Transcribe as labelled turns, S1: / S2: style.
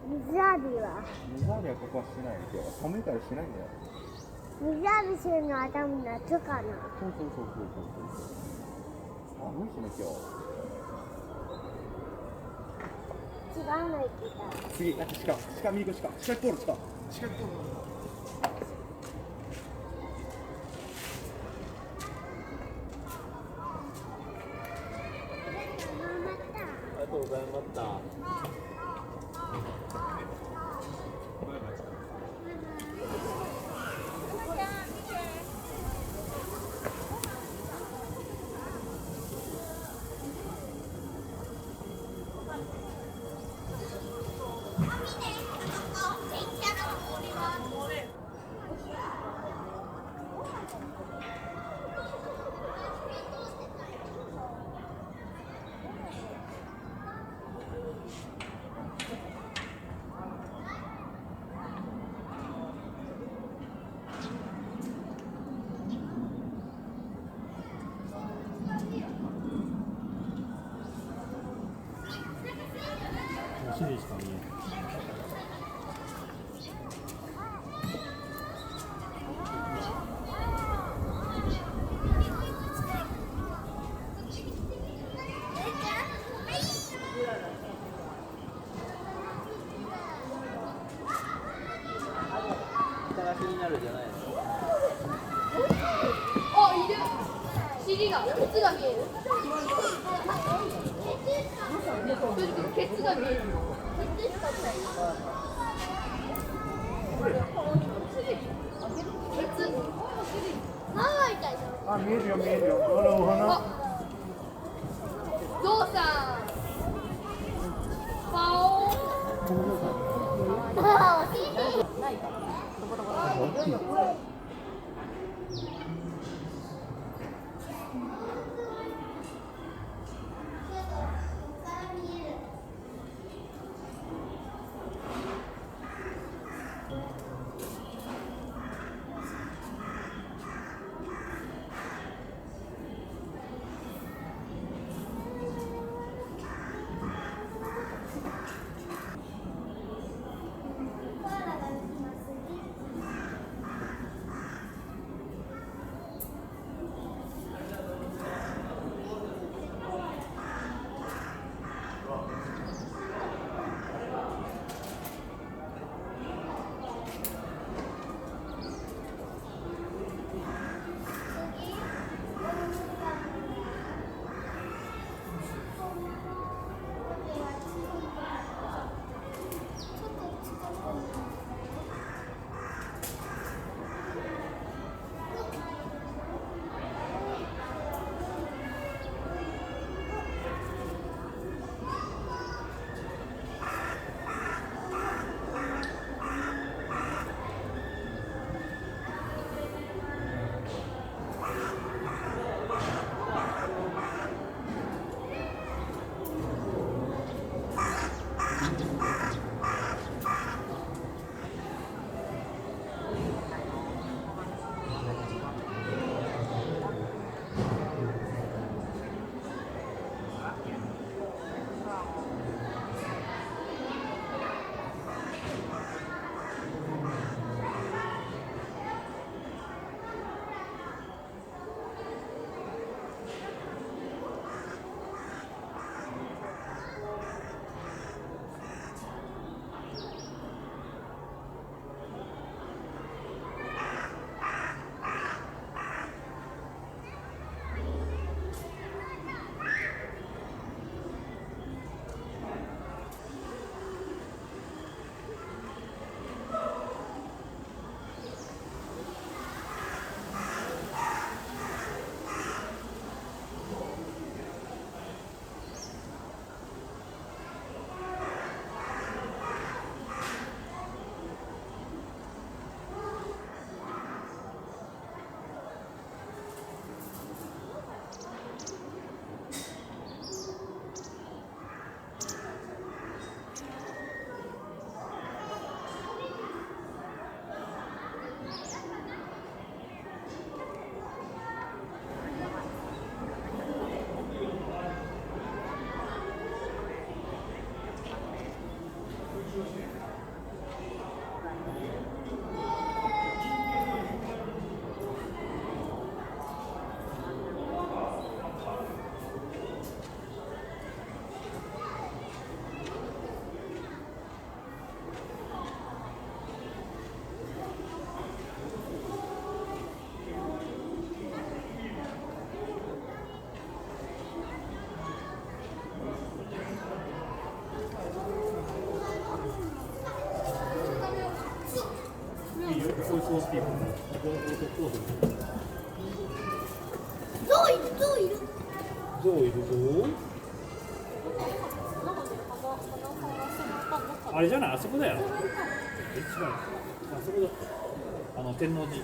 S1: 水浴びは
S2: 水浴びはここはしない今日は寒いからしないんだよ。
S1: 水浴びするのは多分夏かな。
S2: そう寒いしね今日。
S1: 違うの言ってた。
S2: 次なんか鹿見に行こう。鹿ポール鹿ポール。ありがとうございました。お尻しか見えない。探しになるじゃないの。
S3: あ、いる。尻が、ケツが見える。ケツが見える。
S2: あ、見えるよ。あらお花。
S3: ゾウさん。顔。
S2: ソースピーポー。
S3: ゾウいる、ゾウいる。
S2: ゾウいるぞ。あれじゃない、あそこだよ。違う。あそこだ。天王寺。